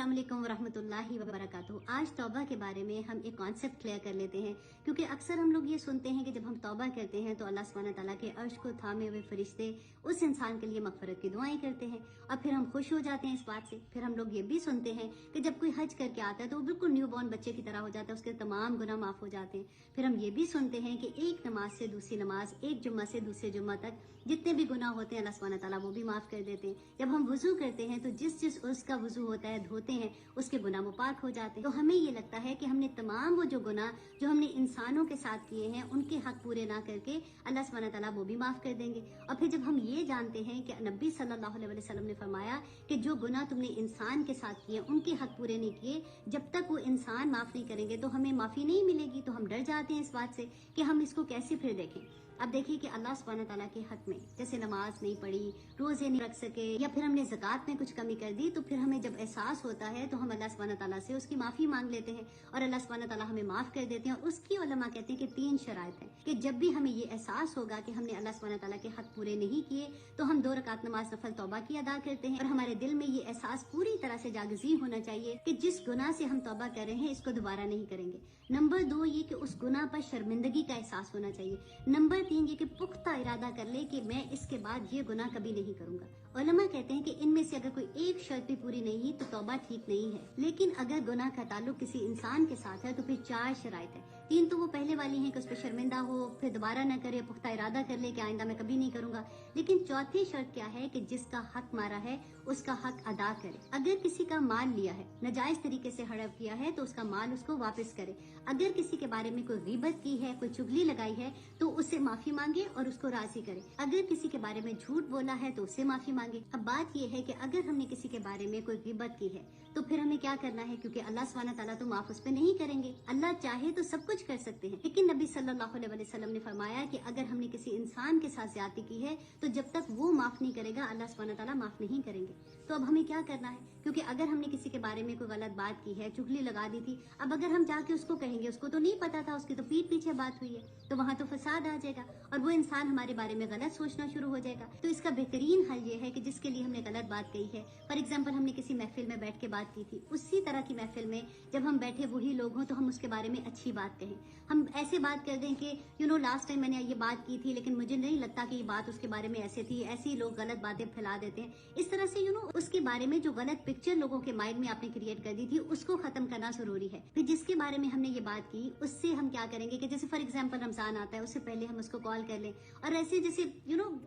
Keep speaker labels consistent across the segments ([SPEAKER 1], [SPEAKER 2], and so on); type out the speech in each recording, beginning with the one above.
[SPEAKER 1] अस्सलाम वालेकुम वरहमतुल्लाहि वबरकातुहू। आज तौबा के बारे में हम एक कॉन्सेप्ट क्लियर कर लेते हैं, क्योंकि अक्सर हम लोग ये सुनते हैं कि जब हम तौबा करते हैं तो अल्लाह सुब्हानहू तआला के अर्श को थामे हुए फरिश्ते उस इंसान के लिए मगफरत की दुआएं करते हैं और फिर हम खुश हो जाते हैं इस बात से। फिर हम लोग ये भी सुनते हैं कि जब कोई हज करके आता है तो वो बिल्कुल न्यू बॉर्न बच्चे की तरह हो जाता है, उसके तमाम गुनाह माफ हो जाते हैं। फिर हम ये भी सुनते हैं कि एक नमाज से दूसरी नमाज, एक जुम्मा से दूसरे जुम्मा तक जितने भी गुनाह होते हैं अल्लाह सुब्हानहू तआला वो भी माफ कर देते हैं। जब हम वुजू करते हैं तो जिस उसका वुजू होता है, धोते हैं, उसके गुनाह मुपाक हो जाते हैं। तो हमें ये लगता है कि हमने तमाम वो जो गुनाह जो हमने इंसानों के साथ किए हैं उनके हक पूरे ना करके अल्लाह सुब्हानहू तआला वो भी माफ कर देंगे। और फिर जब हम ये जानते हैं कि नबी सल्लल्लाहु अलैहि वसल्लम ने फरमाया कि जो गुनाह तुमने इंसान के साथ किए उनके हक पूरे नहीं किए, जब तक वो इंसान माफ नहीं करेंगे तो हमें माफी नहीं मिलेगी। तो हम डर जाते हैं इस बात से कि हम इसको कैसे फिर देखें। अब देखिए कि अल्लाह सुब्हानहू तआला के हक में जैसे नमाज नहीं पढ़ी, रोजे नहीं रख सके, या फिर हमने ज़कात में कुछ कमी कर दी, तो फिर हमें जब एहसास होता है तो हम अल्लाह सुब्हानहू तआला से उसकी माफी मांग लेते हैं और अल्लाह सुब्हानहू तआला हमें माफ कर देते हैं। और उसकी उलमा कहते हैं कि 3 शराइत है कि जब भी हमें ये एहसास होगा कि हमने अल्लाह सुब्हानहू तआला के हक पूरे नहीं किए तो हम 2 रकात नमाज नफल तौबा की अदा करते हैं। और हमारे दिल में ये एहसास पूरी तरह से जागज़ी होना चाहिए कि जिस गुनाह से हम तौबा कर रहे हैं इसको दोबारा नहीं करेंगे। नंबर 2 ये कि उस गुनाह पर शर्मिंदगी का एहसास होना चाहिए। नंबर 3 ये कि पुख्ता इरादा कर ले कि मैं इसके बाद ये गुनाह कभी नहीं करूंगा। उलमा कहते हैं कि इनमें से अगर कोई एक शर्त भी पूरी नहीं तो तौबा ठीक नहीं है। लेकिन अगर गुनाह का ताल्लुक किसी इंसान के साथ है तो फिर 4 शराइत है। 3 तो वो पहले वाली हैं कि उस पर शर्मिंदा हो, फिर दोबारा न करे, पुख्ता इरादा कर ले कि आइंदा मैं कभी नहीं करूंगा। लेकिन चौथी शर्त क्या है कि जिसका हक मारा है उसका हक अदा करे। अगर किसी का माल लिया है, नाजायज तरीके से हड़प किया है तो उसका माल उसको वापस करे। अगर किसी के बारे में कोई गीबत की है, कोई चुगली लगाई है तो उससे माफी मांगे और उसको राजी करे। अगर किसी के बारे में झूठ बोला है तो उससे माफी मांगे। अब बात यह है कि अगर हमने किसी के बारे में कोई गीबत की है तो फिर हमें क्या करना है, क्योंकि अल्लाह सुब्हानहू तआला तो माफ उस पे नहीं करेंगे। अल्लाह चाहे तो सब कुछ कर सकते हैं, लेकिन नबी सल्लल्लाहु अलैहि वसल्लम ने फरमाया कि अगर हमने किसी इंसान के साथ ज्यादती की है तो जब तक वो माफ नहीं करेगा अल्लाह सुब्हानहू तआला माफ नहीं करेंगे। तो अब हमें क्या करना है, क्योंकि अगर हमने किसी के बारे में कोई गलत बात की है, चुगली लगा दी थी, अब अगर हम जाके उसको कहेंगे, उसको तो नहीं पता था, उसकी तो पीठ पीछे बात हुई है, तो वहाँ तो फसाद आ जाएगा और वो इंसान हमारे बारे में गलत सोचना शुरू हो जाएगा। तो इसका बेहतरीन हल ये है कि जिसके लिए हमने गलत बात कही है, फॉर एग्जाम्पल हमने किसी महफिल में बैठ के बात की थी, उसी तरह की महफिल में जब हम बैठे वही लोग हों तो हम उसके बारे में अच्छी बात कहें। हम ऐसे बात कर दें कि लास्ट टाइम मैंने ये बात की थी लेकिन मुझे नहीं लगता कि ये बात उसके बारे में ऐसे थी। ऐसे ही लोग गलत बातें फैला देते हैं। इस तरह से उसके बारे में जो गलत पिक्चर लोगों के माइंड में आपने क्रिएट कर दी थी उसको खत्म करना जरूरी है। फिर जिसके बारे में हमने ये बात की उससे हम क्या करेंगे कि जैसे फॉर एग्जाम्पल रमजान आता है उससे पहले हम उसको कॉल कर लें और ऐसे जैसे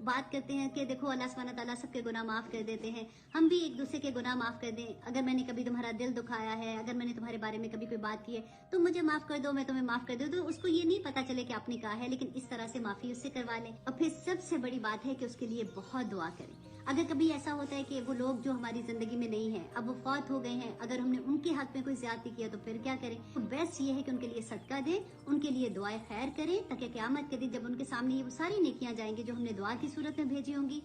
[SPEAKER 1] बात करते हैं कि देखो अल्लाह सुब्हानहू तआला सबके गुनाह माफ कर देते हैं, हम भी एक दूसरे के गुनाह माफ कर दें। अगर मैंने कभी तुम्हारा दिल दुखाया है, अगर मैंने तुम्हारे बारे में कभी कोई बात की है तो मुझे माफ कर दो, मैं तुम्हें माफ कर दूं। तो उसको ये नहीं पता चले कि आपने कहा है, लेकिन इस तरह से माफी उससे करवा लें। और फिर सबसे बड़ी बात है कि उसके लिए बहुत दुआ करें। अगर कभी ऐसा होता है कि वो लोग जो हमारी जिंदगी में नहीं है, अब वो फौत हो गए हैं, अगर हमने उनके हक में कोई ज्यादती किया तो फिर क्या करें। तो बेस्ट ये है कि उनके लिए सदका दें, उनके लिए दुआएं खैर करें, ताकि क़यामत के दिन जब उनके सामने ये वो सारी नेकियां जाएंगी जो हमने दुआ की सूरत में भेजी होंगी